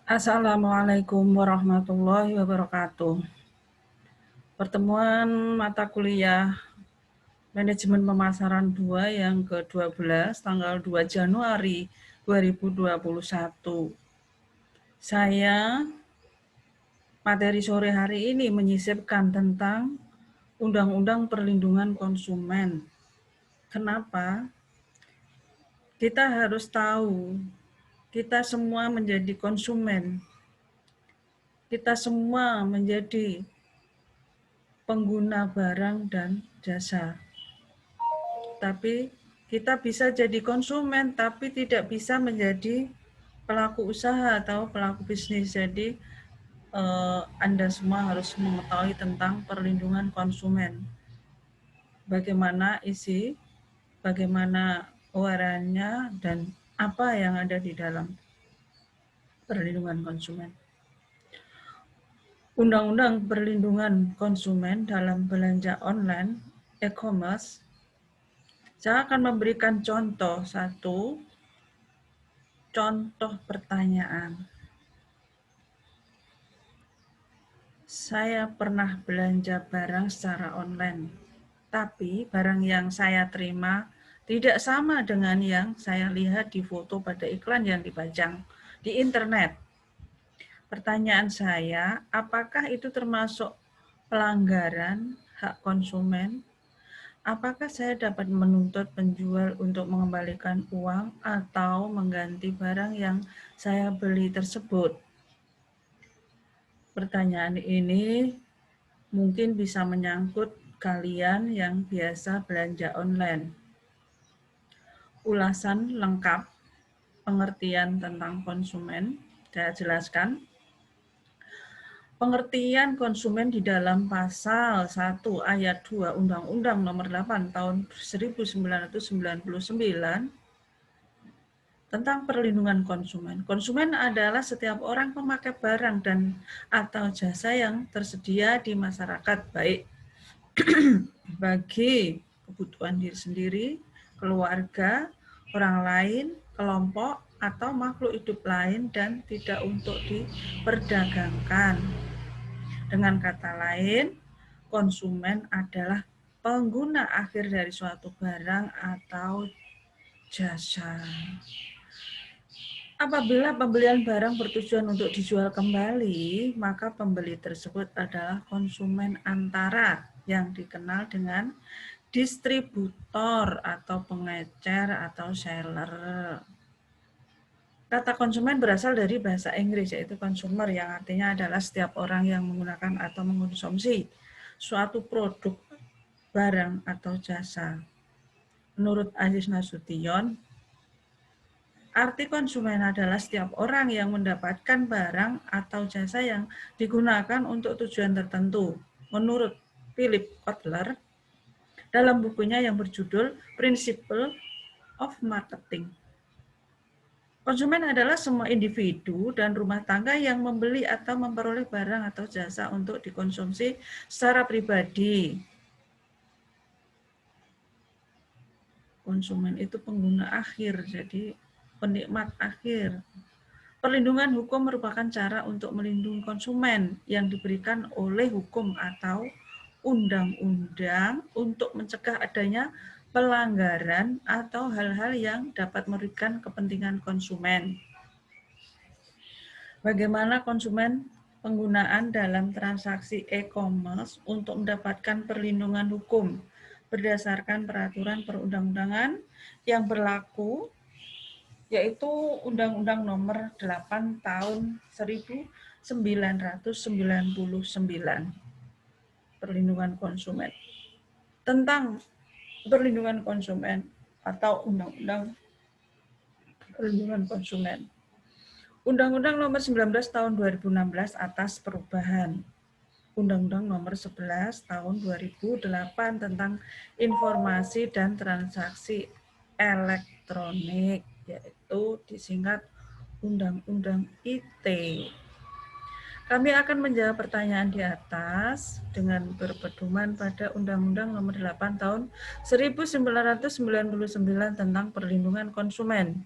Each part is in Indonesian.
Assalamualaikum warahmatullahi wabarakatuh. Pertemuan mata kuliah Manajemen Pemasaran 2 yang ke-12 tanggal 2 Januari 2021. Saya materi sore hari ini menyisipkan tentang Undang-Undang Perlindungan Konsumen. Kenapa? Kita harus tahu, kita semua menjadi konsumen. Kita semua menjadi pengguna barang dan jasa. Tapi kita bisa jadi konsumen, tapi tidak bisa menjadi pelaku usaha atau pelaku bisnis. Jadi Anda semua harus mengetahui tentang perlindungan konsumen. Bagaimana isi, bagaimana uraiannya, dan apa yang ada di dalam perlindungan konsumen. Undang-Undang Perlindungan Konsumen dalam belanja online, e-commerce. Saya akan memberikan contoh pertanyaan. Saya pernah belanja barang secara online, tapi barang yang saya terima tidak sama dengan yang saya lihat di foto pada iklan yang dipajang di internet. Pertanyaan saya, apakah itu termasuk pelanggaran hak konsumen? Apakah saya dapat menuntut penjual untuk mengembalikan uang atau mengganti barang yang saya beli tersebut? Pertanyaan ini mungkin bisa menyangkut kalian yang biasa belanja online. Ulasan lengkap pengertian tentang konsumen saya jelaskan. Pengertian konsumen di dalam pasal 1 ayat 2 Undang-Undang Nomor 8 Tahun 1999 tentang perlindungan konsumen. Konsumen adalah setiap orang pemakai barang dan atau jasa yang tersedia di masyarakat, baik bagi kebutuhan diri sendiri, keluarga, orang lain, kelompok, atau makhluk hidup lain dan tidak untuk diperdagangkan. Dengan kata lain, konsumen adalah pengguna akhir dari suatu barang atau jasa. Apabila pembelian barang bertujuan untuk dijual kembali, maka pembeli tersebut adalah konsumen antara yang dikenal dengan distributor atau pengecer atau seller. Kata konsumen berasal dari bahasa Inggris, yaitu consumer, yang artinya adalah setiap orang yang menggunakan atau mengkonsumsi suatu produk, barang, atau jasa. Menurut Aziz Nasution, arti konsumen adalah setiap orang yang mendapatkan barang atau jasa yang digunakan untuk tujuan tertentu. Menurut Philip Kotler, dalam bukunya yang berjudul Principle of Marketing. Konsumen adalah semua individu dan rumah tangga yang membeli atau memperoleh barang atau jasa untuk dikonsumsi secara pribadi. Konsumen itu pengguna akhir, jadi penikmat akhir. Perlindungan hukum merupakan cara untuk melindungi konsumen yang diberikan oleh hukum atau undang-undang untuk mencegah adanya pelanggaran atau hal-hal yang dapat merugikan kepentingan konsumen. Bagaimana konsumen penggunaan dalam transaksi e-commerce untuk mendapatkan perlindungan hukum berdasarkan peraturan perundang-undangan yang berlaku, yaitu Undang-Undang Nomor 8 Tahun 1999, perlindungan konsumen. Tentang perlindungan konsumen atau Undang-Undang Perlindungan Konsumen. Undang-Undang Nomor 19 Tahun 2016 atas perubahan Undang-Undang Nomor 11 Tahun 2008 tentang informasi dan transaksi elektronik, yaitu disingkat Undang-Undang ITE. Kami akan menjawab pertanyaan di atas dengan berpedoman pada Undang-Undang Nomor 8 Tahun 1999 tentang perlindungan konsumen.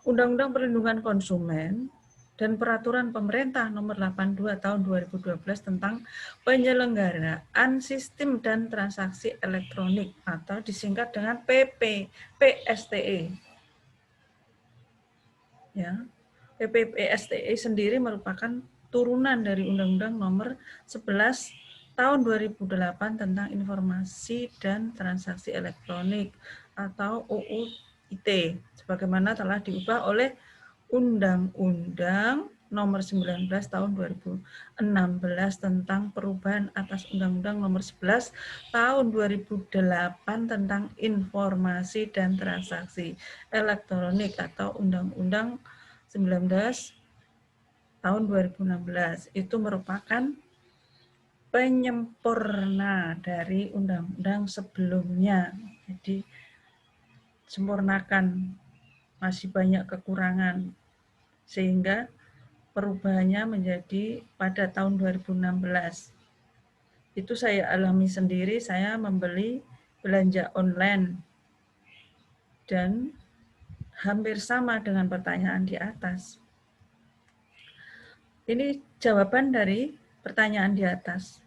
Undang-Undang Perlindungan Konsumen dan Peraturan Pemerintah Nomor 82 Tahun 2012 tentang penyelenggaraan sistem dan transaksi elektronik atau disingkat dengan PSTE. Ya, PSTE sendiri merupakan turunan dari Undang-Undang Nomor 11 Tahun 2008 tentang Informasi dan Transaksi Elektronik atau UU ITE, sebagaimana telah diubah oleh Undang-Undang Nomor 19 Tahun 2016 tentang perubahan atas Undang-Undang Nomor 11 Tahun 2008 tentang Informasi dan Transaksi Elektronik atau Undang-Undang 19 Tahun 2016. Itu merupakan penyempurna dari undang-undang sebelumnya. Jadi sempurnakan, masih banyak kekurangan, sehingga perubahannya menjadi pada tahun 2016. Itu saya alami sendiri, saya membeli belanja online dan hampir sama dengan pertanyaan di atas. Ini jawaban dari pertanyaan di atas.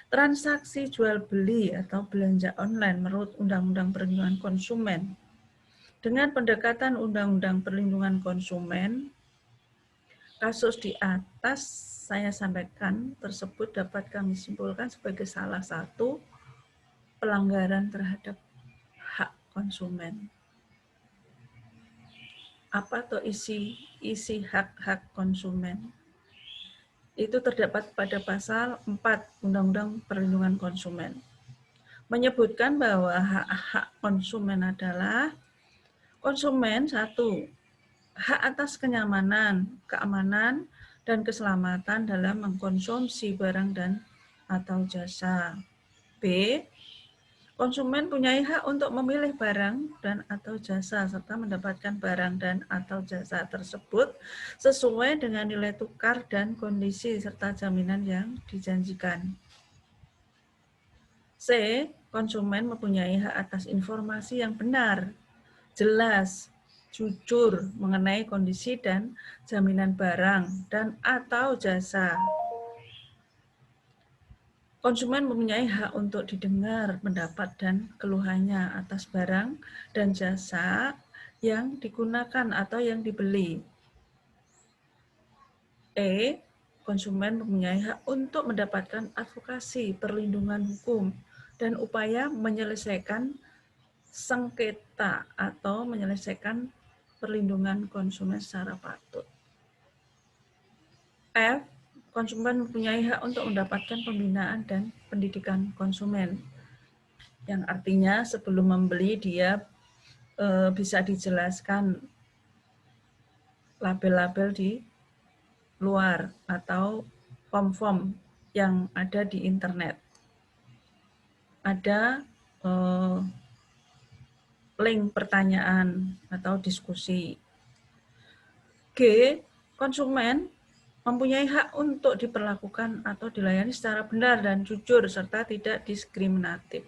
Transaksi jual beli atau belanja online menurut Undang-Undang Perlindungan Konsumen dengan pendekatan Undang-Undang Perlindungan Konsumen, kasus di atas saya sampaikan tersebut dapat kami simpulkan sebagai salah satu pelanggaran terhadap hak konsumen. Apa tuh isi hak-hak konsumen? Itu terdapat pada pasal 4 Undang-Undang Perlindungan Konsumen. Menyebutkan bahwa hak-hak konsumen adalah konsumen satu, hak atas kenyamanan, keamanan, dan keselamatan dalam mengkonsumsi barang dan atau jasa. B. Konsumen punya hak untuk memilih barang dan atau jasa serta mendapatkan barang dan atau jasa tersebut sesuai dengan nilai tukar dan kondisi serta jaminan yang dijanjikan. C. Konsumen mempunyai hak atas informasi yang benar, jelas, jujur mengenai kondisi dan jaminan barang dan atau jasa. Konsumen mempunyai hak untuk didengar pendapat dan keluhannya atas barang dan jasa yang digunakan atau yang dibeli. E. Konsumen mempunyai hak untuk mendapatkan advokasi, perlindungan hukum, dan upaya menyelesaikan sengketa atau menyelesaikan perlindungan konsumen secara patut. F. Konsumen mempunyai hak untuk mendapatkan pembinaan dan pendidikan konsumen. Yang artinya sebelum membeli dia bisa dijelaskan label-label di luar atau form-form yang ada di internet. Ada link pertanyaan atau diskusi. G. Konsumen mempunyai hak untuk diperlakukan atau dilayani secara benar dan jujur serta tidak diskriminatif.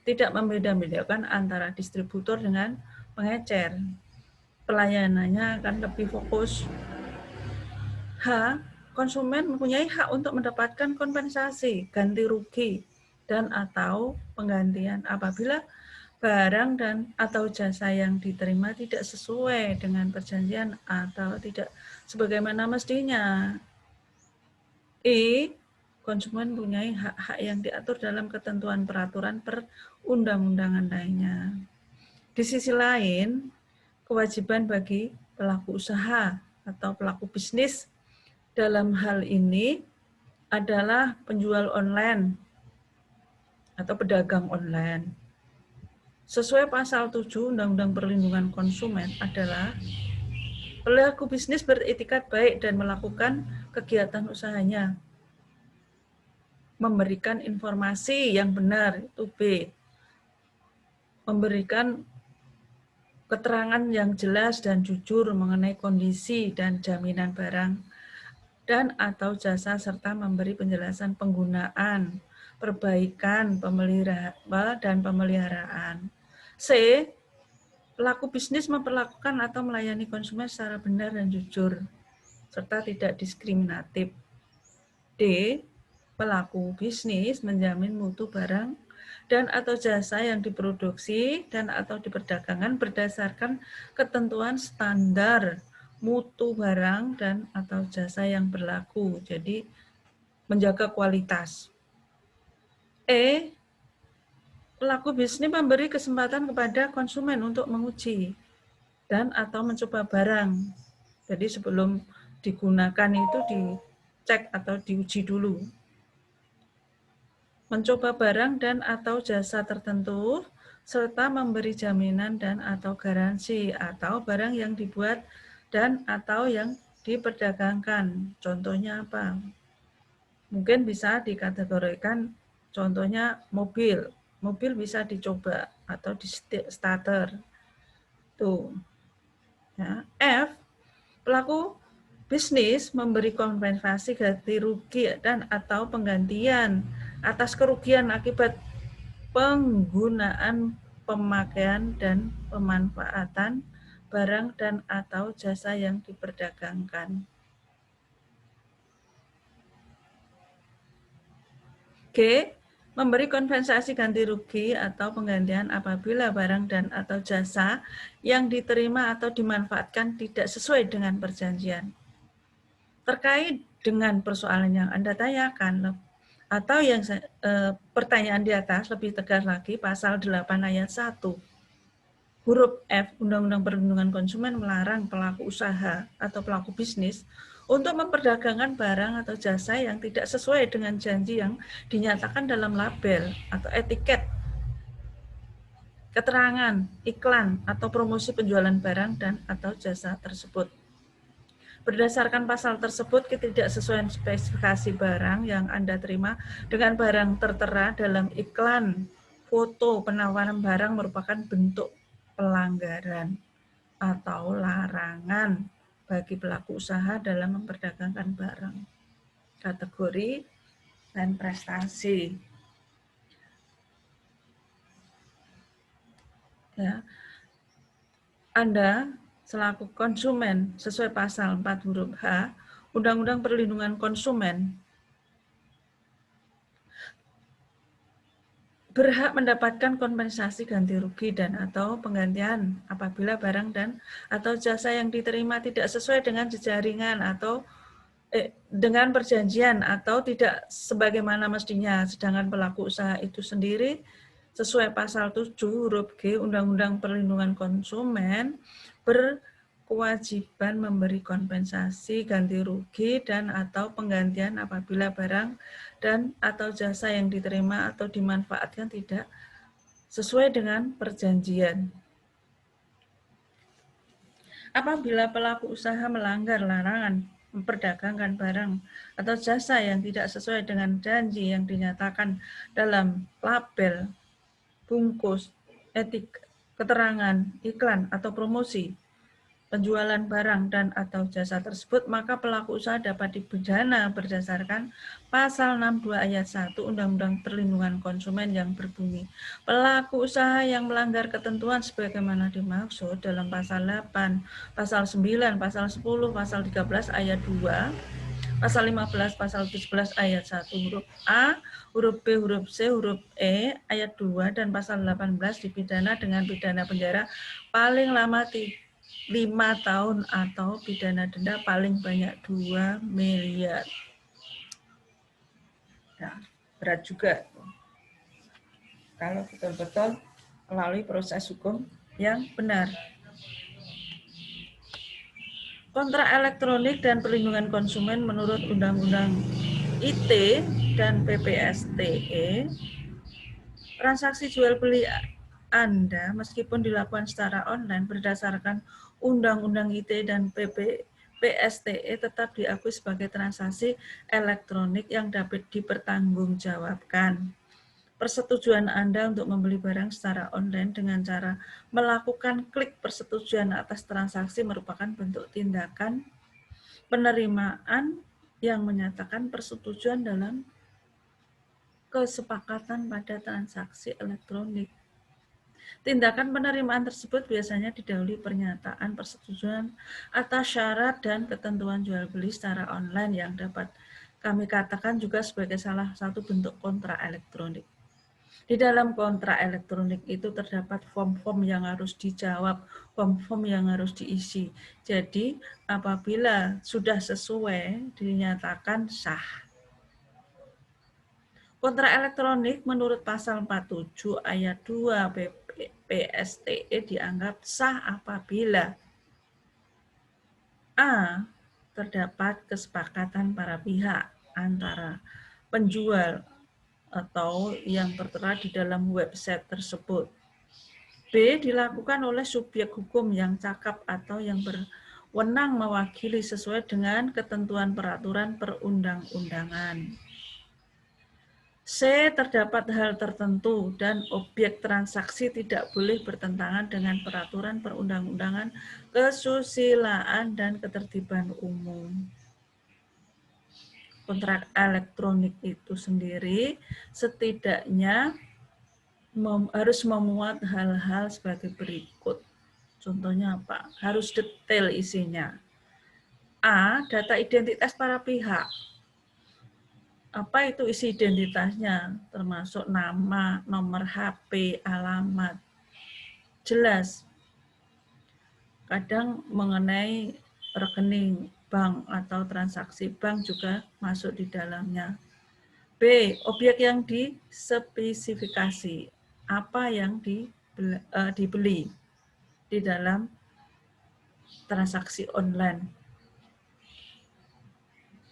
Tidak membeda-bedakan antara distributor dengan pengecer. Pelayanannya akan lebih fokus. H. Konsumen mempunyai hak untuk mendapatkan kompensasi, ganti rugi, dan atau penggantian apabila barang dan atau jasa yang diterima tidak sesuai dengan perjanjian atau tidak sebagaimana mestinya. E. Konsumen mempunyai hak-hak yang diatur dalam ketentuan peraturan perundang-undangan lainnya. Di sisi lain, kewajiban bagi pelaku usaha atau pelaku bisnis dalam hal ini adalah penjual online atau pedagang online. Sesuai pasal 7 Undang-Undang Perlindungan Konsumen adalah pelaku bisnis beretikat baik dan melakukan kegiatan usahanya. Memberikan informasi yang benar, itu B. Memberikan keterangan yang jelas dan jujur mengenai kondisi dan jaminan barang dan atau jasa serta memberi penjelasan penggunaan, perbaikan, pemeliharaan. C. Pelaku bisnis memperlakukan atau melayani konsumen secara benar dan jujur, serta tidak diskriminatif. D. Pelaku bisnis menjamin mutu barang dan atau jasa yang diproduksi dan atau diperdagangkan berdasarkan ketentuan standar mutu barang dan atau jasa yang berlaku. Jadi menjaga kualitas. E. Pelaku bisnis memberi kesempatan kepada konsumen untuk menguji dan atau mencoba barang. Jadi sebelum digunakan itu dicek atau diuji dulu. Mencoba barang dan atau jasa tertentu, serta memberi jaminan dan atau garansi atau barang yang dibuat dan atau yang diperdagangkan. Contohnya apa? Mungkin bisa dikategorikan contohnya mobil. Mobil bisa dicoba atau di starter. Tuh. Ya. F, pelaku bisnis memberi kompensasi ganti rugi dan atau penggantian atas kerugian akibat penggunaan, pemakaian, dan pemanfaatan barang dan atau jasa yang diperdagangkan. G. Memberi kompensasi ganti rugi atau penggantian apabila barang dan atau jasa yang diterima atau dimanfaatkan tidak sesuai dengan perjanjian. Terkait dengan persoalan yang Anda tanyakan, atau yang pertanyaan di atas lebih tegas lagi, pasal 8 ayat 1. Huruf F, Undang-Undang Perlindungan Konsumen melarang pelaku usaha atau pelaku bisnis untuk memperdagangkan barang atau jasa yang tidak sesuai dengan janji yang dinyatakan dalam label atau etiket, keterangan, iklan, atau promosi penjualan barang dan atau jasa tersebut. Berdasarkan pasal tersebut, ketidaksesuaian spesifikasi barang yang Anda terima dengan barang tertera dalam iklan, foto, penawaran barang merupakan bentuk pelanggaran atau larangan bagi pelaku usaha dalam memperdagangkan barang, kategori, dan prestasi. Ya. Anda selaku konsumen sesuai pasal 4 huruf H, Undang-Undang Perlindungan Konsumen, berhak mendapatkan kompensasi ganti rugi dan atau penggantian apabila barang dan atau jasa yang diterima tidak sesuai dengan jejaringan atau dengan perjanjian atau tidak sebagaimana mestinya, sedangkan pelaku usaha itu sendiri sesuai pasal 7 huruf G Undang-Undang Perlindungan Konsumen berkewajiban memberi kompensasi ganti rugi dan atau penggantian apabila barang dan atau jasa yang diterima atau dimanfaatkan tidak sesuai dengan perjanjian. Apabila pelaku usaha melanggar larangan memperdagangkan barang atau jasa yang tidak sesuai dengan janji yang dinyatakan dalam label, bungkus, etik, keterangan, iklan, atau promosi penjualan barang dan atau jasa tersebut, maka pelaku usaha dapat dipidana berdasarkan pasal 62 ayat 1 Undang-Undang Perlindungan Konsumen yang berbunyi, pelaku usaha yang melanggar ketentuan sebagaimana dimaksud dalam pasal 8, pasal 9, pasal 10, pasal 13 ayat 2, pasal 15, pasal 17 ayat 1 huruf A, huruf B, huruf C, huruf E, ayat 2, dan pasal 18 dipidana dengan pidana penjara paling lama 5 tahun atau pidana denda paling banyak 2 miliar. Nah, berat juga kalau betul-betul melalui proses hukum yang benar. Kontrak elektronik dan perlindungan konsumen menurut Undang-Undang IT dan PPSTE, transaksi jual beli Anda meskipun dilakukan secara online berdasarkan Undang-Undang IT dan PSTE tetap diakui sebagai transaksi elektronik yang dapat dipertanggungjawabkan. Persetujuan Anda untuk membeli barang secara online dengan cara melakukan klik persetujuan atas transaksi merupakan bentuk tindakan penerimaan yang menyatakan persetujuan dalam kesepakatan pada transaksi elektronik. Tindakan penerimaan tersebut biasanya didahului pernyataan persetujuan atas syarat dan ketentuan jual beli secara online yang dapat kami katakan juga sebagai salah satu bentuk kontrak elektronik. Di dalam kontrak elektronik itu terdapat form-form yang harus dijawab, form-form yang harus diisi. Jadi apabila sudah sesuai dinyatakan sah. Kontrak elektronik menurut pasal 47 ayat 2 PSTE dianggap sah apabila A. Terdapat kesepakatan para pihak antara penjual atau yang tertera di dalam website tersebut. B. Dilakukan oleh subjek hukum yang cakap atau yang berwenang mewakili sesuai dengan ketentuan peraturan perundang-undangan. C. Terdapat hal tertentu dan objek transaksi tidak boleh bertentangan dengan peraturan perundang-undangan, kesusilaan, dan ketertiban umum. Kontrak elektronik itu sendiri setidaknya harus memuat hal-hal sebagai berikut. Contohnya apa? Harus detail isinya. A. Data identitas para pihak. Apa itu isi identitasnya? Termasuk nama, nomor HP, alamat. Jelas. Kadang mengenai rekening bank atau transaksi bank juga masuk di dalamnya. B. Objek yang dispesifikasi. Apa yang dibeli di dalam transaksi online.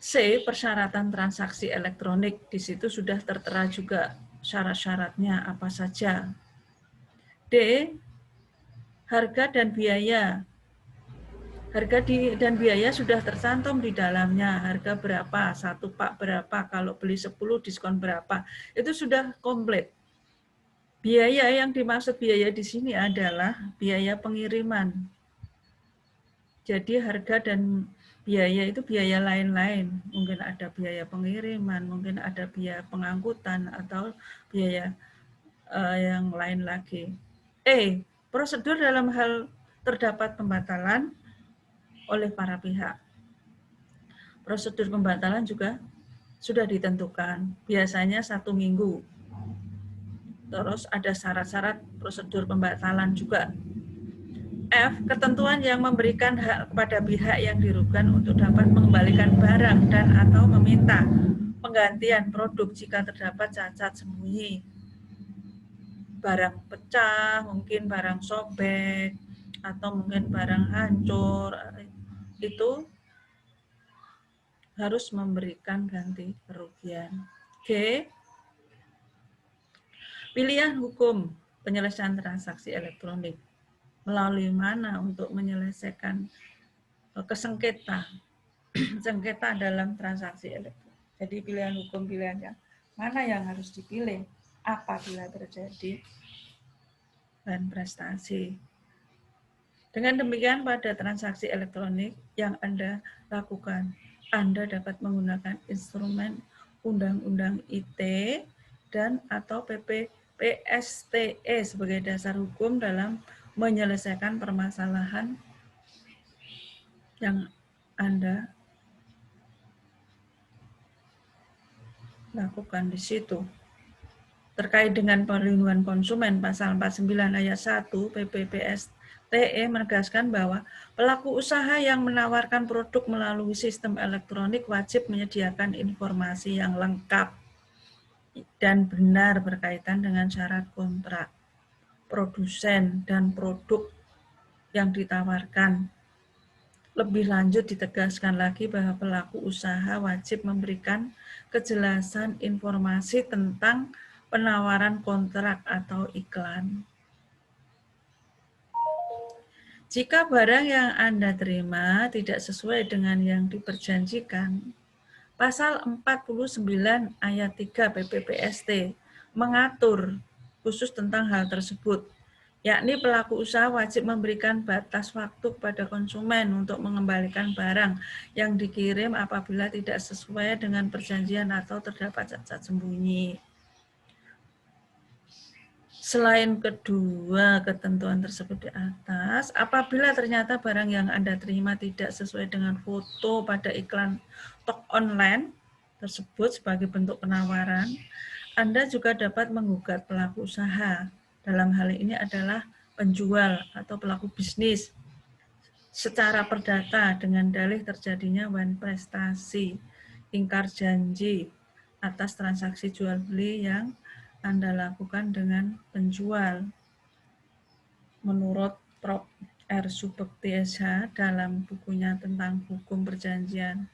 C. Persyaratan transaksi elektronik. Di situ sudah tertera juga syarat-syaratnya apa saja. D. Harga dan biaya. Harga dan biaya sudah tercantum di dalamnya. Harga berapa, satu pak berapa, kalau beli 10 diskon berapa. Itu sudah komplit. Biaya yang dimaksud biaya di sini adalah biaya pengiriman. Jadi harga dan biaya itu biaya lain-lain. Mungkin ada biaya pengiriman, mungkin ada biaya pengangkutan, atau biaya yang lain lagi. E. Prosedur dalam hal terdapat pembatalan oleh para pihak. Prosedur pembatalan juga sudah ditentukan. Biasanya 1 minggu. Terus ada syarat-syarat prosedur pembatalan juga. F. Ketentuan yang memberikan hak kepada pihak yang dirugikan untuk dapat mengembalikan barang dan atau meminta penggantian produk jika terdapat cacat sembunyi. Barang pecah, mungkin barang sobek, atau mungkin barang hancur, itu harus memberikan ganti kerugian. G. Pilihan hukum penyelesaian transaksi elektronik. Melalui mana untuk menyelesaikan sengketa dalam transaksi elektronik. Jadi pilihan hukum pilihannya mana yang harus dipilih apabila terjadi dan prestasi. Dengan demikian pada transaksi elektronik yang Anda lakukan, Anda dapat menggunakan instrumen Undang-Undang ITE dan atau PSTE sebagai dasar hukum dalam menyelesaikan permasalahan yang Anda lakukan di situ. Terkait dengan perlindungan konsumen, pasal 49 ayat 1 PPPSTE menegaskan bahwa pelaku usaha yang menawarkan produk melalui sistem elektronik wajib menyediakan informasi yang lengkap dan benar berkaitan dengan syarat kontrak produsen dan produk yang ditawarkan. Lebih lanjut ditegaskan lagi bahwa pelaku usaha wajib memberikan kejelasan informasi tentang penawaran kontrak atau iklan. Jika barang yang Anda terima tidak sesuai dengan yang diperjanjikan, pasal 49 ayat 3 PPPST mengatur khusus tentang hal tersebut, yakni pelaku usaha wajib memberikan batas waktu kepada konsumen untuk mengembalikan barang yang dikirim apabila tidak sesuai dengan perjanjian atau terdapat cacat sembunyi. Selain kedua ketentuan tersebut di atas, apabila ternyata barang yang Anda terima tidak sesuai dengan foto pada iklan toko online tersebut sebagai bentuk penawaran, Anda juga dapat menggugat pelaku usaha. Dalam hal ini adalah penjual atau pelaku bisnis secara perdata dengan dalih terjadinya wan prestasi, ingkar janji atas transaksi jual beli yang Anda lakukan dengan penjual. Menurut Prof. R. Subekti SH dalam bukunya tentang hukum perjanjian,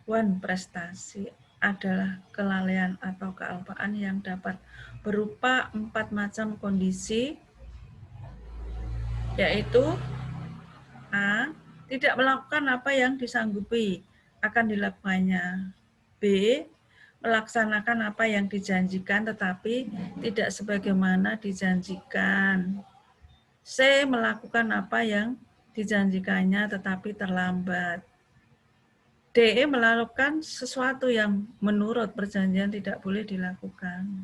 wan prestasi adalah kelalaian atau kealpaan yang dapat berupa 4 macam kondisi, yaitu A. Tidak melakukan apa yang disanggupi akan dilakukannya. B. Melaksanakan apa yang dijanjikan tetapi tidak sebagaimana dijanjikan. C. Melakukan apa yang dijanjikannya tetapi terlambat. D. Melakukan sesuatu yang menurut perjanjian tidak boleh dilakukan.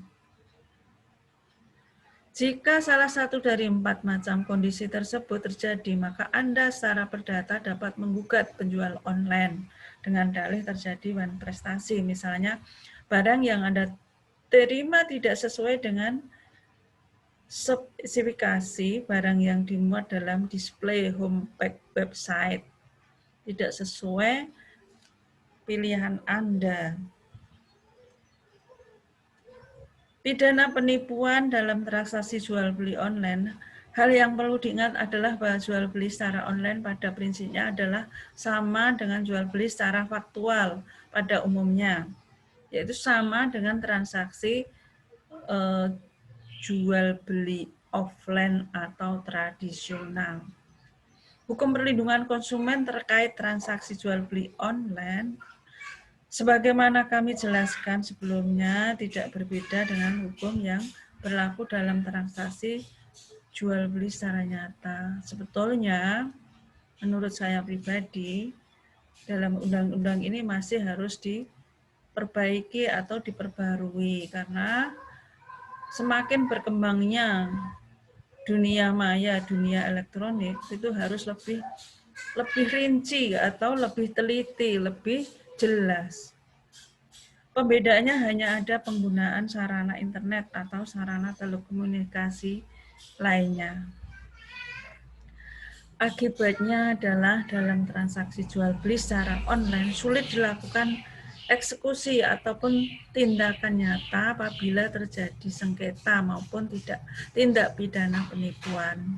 Jika salah satu dari 4 macam kondisi tersebut terjadi, maka Anda secara perdata dapat menggugat penjual online dengan dalih terjadi wan prestasi. Misalnya, barang yang Anda terima tidak sesuai dengan spesifikasi barang yang dimuat dalam display homepage website. Tidak sesuai pilihan Anda. Pidana penipuan dalam transaksi jual beli online. Hal yang perlu diingat adalah bahwa jual beli secara online pada prinsipnya adalah sama dengan jual beli secara faktual pada umumnya, yaitu sama dengan transaksi jual beli offline atau tradisional. Hukum perlindungan konsumen terkait transaksi jual beli online sebagaimana kami jelaskan sebelumnya, tidak berbeda dengan hukum yang berlaku dalam transaksi jual beli secara nyata. Sebetulnya, menurut saya pribadi, dalam undang-undang ini masih harus diperbaiki atau diperbarui, karena semakin berkembangnya dunia maya, dunia elektronik, itu harus lebih rinci atau lebih teliti, lebih jelas. Pembedaannya hanya ada penggunaan sarana internet atau sarana telekomunikasi lainnya. Akibatnya adalah dalam transaksi jual beli secara online sulit dilakukan eksekusi ataupun tindakan nyata apabila terjadi sengketa maupun tindak pidana penipuan.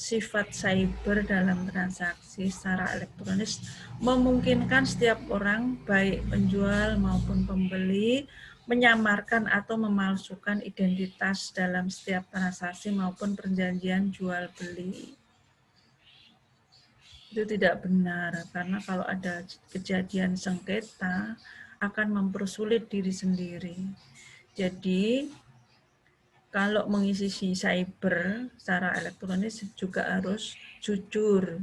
Sifat cyber dalam transaksi secara elektronik memungkinkan setiap orang, baik penjual maupun pembeli, menyamarkan atau memalsukan identitas dalam setiap transaksi maupun perjanjian jual beli. Itu tidak benar, karena kalau ada kejadian sengketa akan mempersulit diri sendiri. Jadi kalau mengisi cyber secara elektronik juga harus jujur.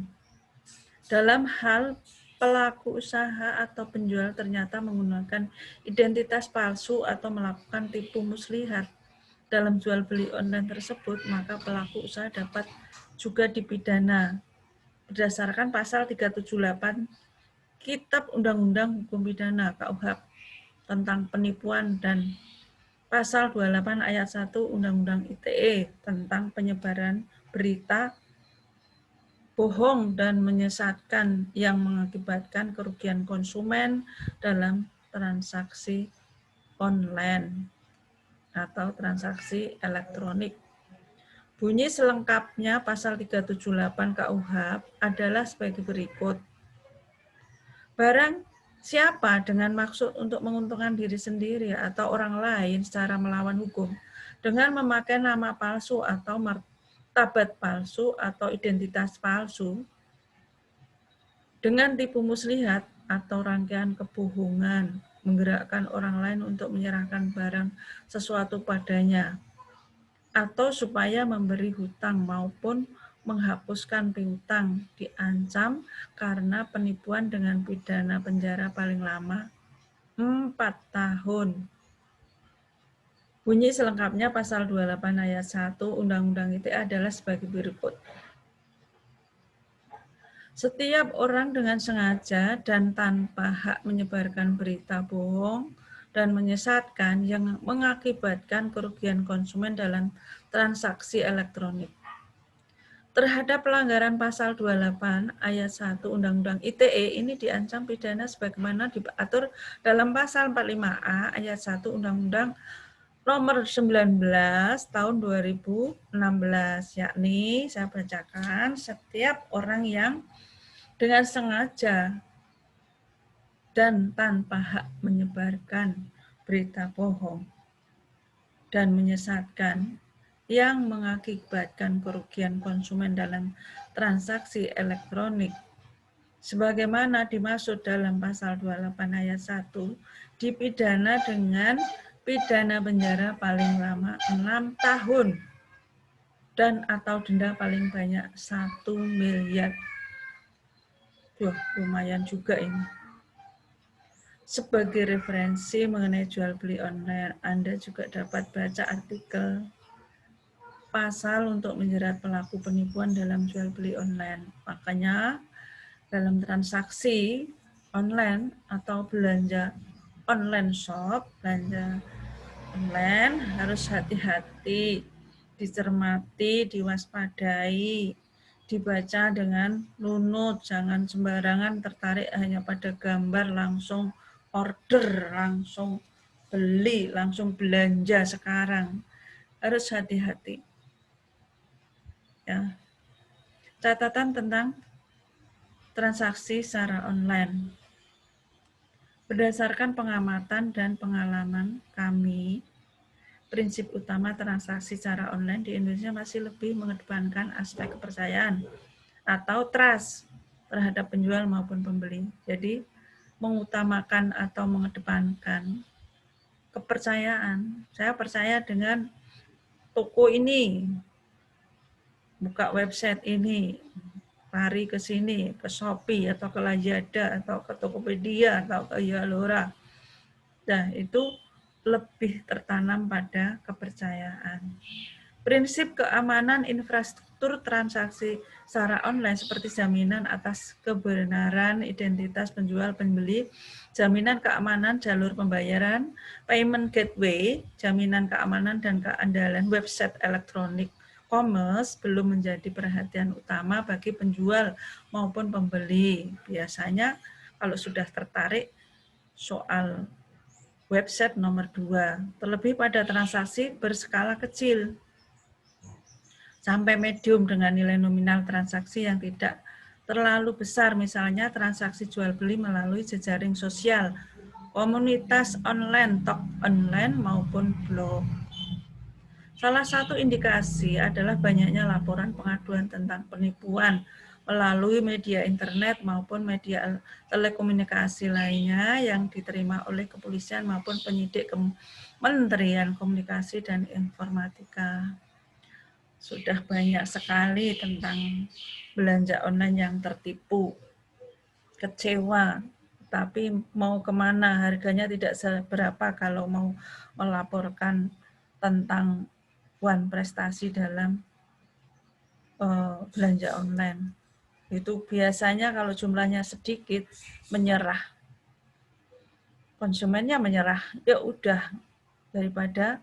Dalam hal pelaku usaha atau penjual ternyata menggunakan identitas palsu atau melakukan tipu muslihat dalam jual beli online tersebut, maka pelaku usaha dapat juga dipidana berdasarkan pasal 378 Kitab Undang-Undang Hukum Pidana KUHP tentang penipuan dan pasal 28 ayat 1 Undang-Undang ITE tentang penyebaran berita bohong dan menyesatkan yang mengakibatkan kerugian konsumen dalam transaksi online atau transaksi elektronik. Bunyi selengkapnya pasal 378 KUHP adalah sebagai berikut. Barang siapa dengan maksud untuk menguntungkan diri sendiri atau orang lain secara melawan hukum dengan memakai nama palsu atau martabat palsu atau identitas palsu dengan tipu muslihat atau rangkaian kebohongan menggerakkan orang lain untuk menyerahkan barang sesuatu padanya atau supaya memberi hutang maupun menghapuskan piutang diancam karena penipuan dengan pidana penjara paling lama 4 tahun. Bunyi selengkapnya pasal 28 ayat 1 Undang-Undang ITE adalah sebagai berikut. Setiap orang dengan sengaja dan tanpa hak menyebarkan berita bohong dan menyesatkan yang mengakibatkan kerugian konsumen dalam transaksi elektronik. Terhadap pelanggaran pasal 28 ayat 1 Undang-Undang ITE ini diancam pidana sebagaimana diatur dalam pasal 45A ayat 1 Undang-Undang nomor 19 tahun 2016, yakni saya bacakan, setiap orang yang dengan sengaja dan tanpa hak menyebarkan berita bohong dan menyesatkan yang mengakibatkan kerugian konsumen dalam transaksi elektronik sebagaimana dimaksud dalam pasal 28 ayat 1 dipidana dengan pidana penjara paling lama 6 tahun dan atau denda paling banyak 1 miliar. Lumayan juga ini. Sebagai referensi mengenai jual beli online, Anda juga dapat baca artikel pasal untuk menjerat pelaku penipuan dalam jual beli online. Makanya dalam transaksi online atau belanja online shop, belanja online harus hati-hati, dicermati, diwaspadai, dibaca dengan lunut, jangan sembarangan tertarik hanya pada gambar langsung order, langsung beli, langsung belanja sekarang. Harus hati-hati. Ya. Catatan tentang transaksi secara online. Berdasarkan pengamatan dan pengalaman kami, prinsip utama transaksi secara online di Indonesia masih lebih mengedepankan aspek kepercayaan atau trust terhadap penjual maupun pembeli. Jadi, mengutamakan atau mengedepankan kepercayaan. Saya percaya dengan toko ini, buka website ini, lari ke sini, ke Shopee atau ke Lazada atau ke Tokopedia atau ke Zalora. Nah, itu lebih tertanam pada kepercayaan. Prinsip keamanan infrastruktur transaksi secara online seperti jaminan atas kebenaran identitas penjual pembeli, jaminan keamanan jalur pembayaran, payment gateway, jaminan keamanan dan keandalan website elektronik commerce belum menjadi perhatian utama bagi penjual maupun pembeli. Biasanya kalau sudah tertarik soal website nomor 2, terlebih pada transaksi berskala kecil sampai medium dengan nilai nominal transaksi yang tidak terlalu besar, misalnya transaksi jual beli melalui jejaring sosial, komunitas online, talk online maupun blog. Salah satu indikasi adalah banyaknya laporan pengaduan tentang penipuan melalui media internet maupun media telekomunikasi lainnya yang diterima oleh kepolisian maupun penyidik Kementerian Komunikasi dan Informatika. Sudah banyak sekali tentang belanja online yang tertipu, kecewa, tapi mau kemana, harganya tidak seberapa kalau mau melaporkan tentang prestasi dalam belanja online. Itu biasanya kalau jumlahnya sedikit menyerah. Konsumennya menyerah, ya udah daripada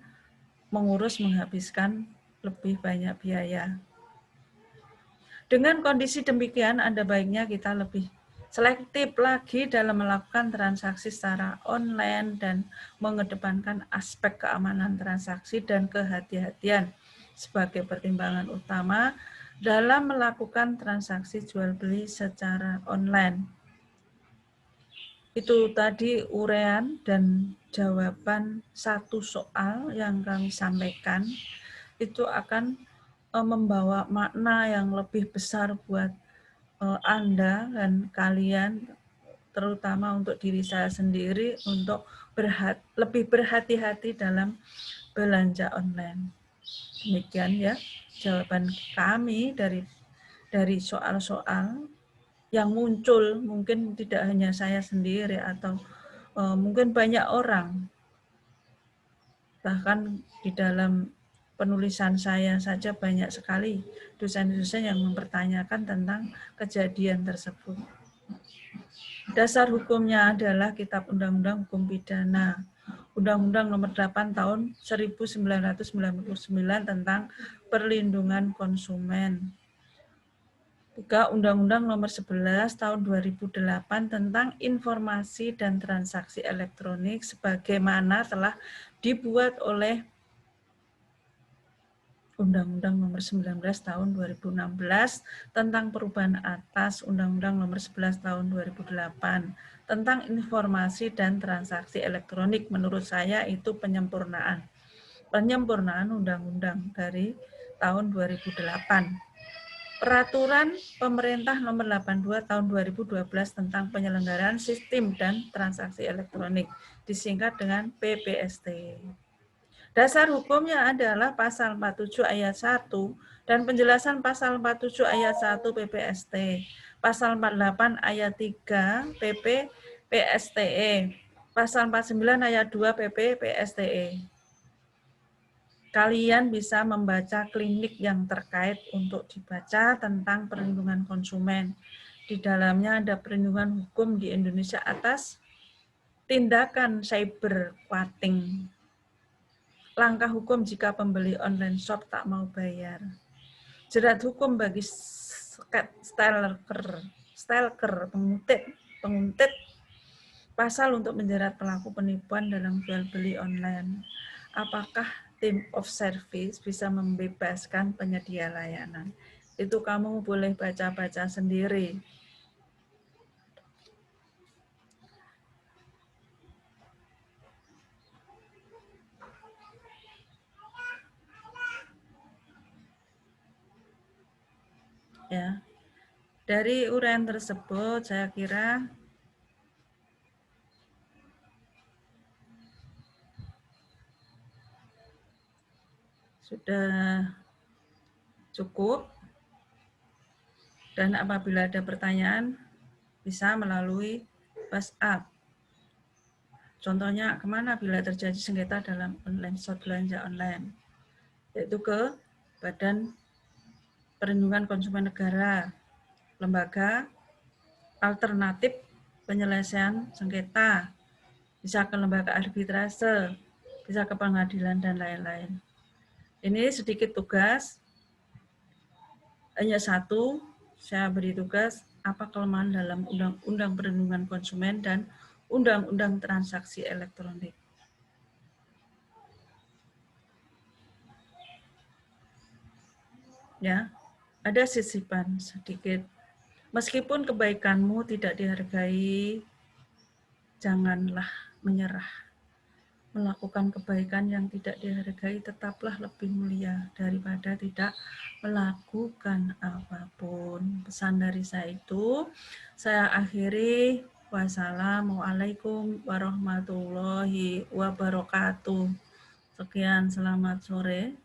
mengurus menghabiskan lebih banyak biaya. Dengan kondisi demikian, Anda baiknya kita lebih selektif lagi dalam melakukan transaksi secara online dan mengedepankan aspek keamanan transaksi dan kehati-hatian sebagai pertimbangan utama dalam melakukan transaksi jual beli secara online. Itu tadi uraian dan jawaban satu soal yang kami sampaikan. Itu akan membawa makna yang lebih besar buat Anda dan kalian, terutama untuk diri saya sendiri, untuk lebih berhati-hati dalam belanja online. Demikian ya jawaban kami dari soal-soal yang muncul, mungkin tidak hanya saya sendiri atau mungkin banyak orang Bahkan di dalam penulisan saya saja banyak sekali dosen-dosen yang mempertanyakan tentang kejadian tersebut. Dasar hukumnya adalah Kitab Undang-Undang Hukum Pidana, Undang-Undang Nomor 8 Tahun 1999 tentang Perlindungan Konsumen. Juga Undang-Undang Nomor 11 Tahun 2008 tentang Informasi dan Transaksi Elektronik sebagaimana telah dibuat oleh Undang-Undang Nomor 19 Tahun 2016 tentang perubahan atas Undang-Undang Nomor 11 Tahun 2008 tentang informasi dan transaksi elektronik. Menurut saya itu penyempurnaan undang-undang dari tahun 2008. Peraturan Pemerintah Nomor 82 Tahun 2012 tentang penyelenggaraan sistem dan transaksi elektronik, disingkat dengan PPST. Dasar hukumnya adalah pasal 47 ayat 1 dan penjelasan pasal 47 ayat 1 PPST, pasal 48 ayat 3 PP PSTE, pasal 49 ayat 2 PP PSTE. Kalian bisa membaca klinik yang terkait untuk dibaca tentang perlindungan konsumen. Di dalamnya ada perlindungan hukum di Indonesia atas tindakan cyberquatting. Langkah hukum jika pembeli online shop tak mau bayar. Jerat hukum bagi stalker, penguntit, pasal untuk menjerat pelaku penipuan dalam jual beli online. Apakah team of service bisa membebaskan penyedia layanan? Itu kamu boleh baca-baca sendiri. Ya. Dari uraian tersebut saya kira sudah cukup. Dan apabila ada pertanyaan bisa melalui WhatsApp. Contohnya kemana bila terjadi sengketa dalam online shop belanja online, yaitu ke Badan Perlindungan Konsumen Negara, Lembaga Alternatif Penyelesaian Sengketa, bisa ke lembaga arbitrase, bisa ke pengadilan, dan lain-lain. Ini sedikit tugas, hanya satu, saya beri tugas apa kelemahan dalam Undang-Undang Perlindungan Konsumen dan Undang-Undang Transaksi Elektronik. Ya, ada sisipan sedikit. Meskipun kebaikanmu tidak dihargai, janganlah menyerah. Melakukan kebaikan yang tidak dihargai tetaplah lebih mulia daripada tidak melakukan apapun. Pesan dari saya itu, saya akhiri. Wassalamualaikum warahmatullahi wabarakatuh. Sekian, selamat sore.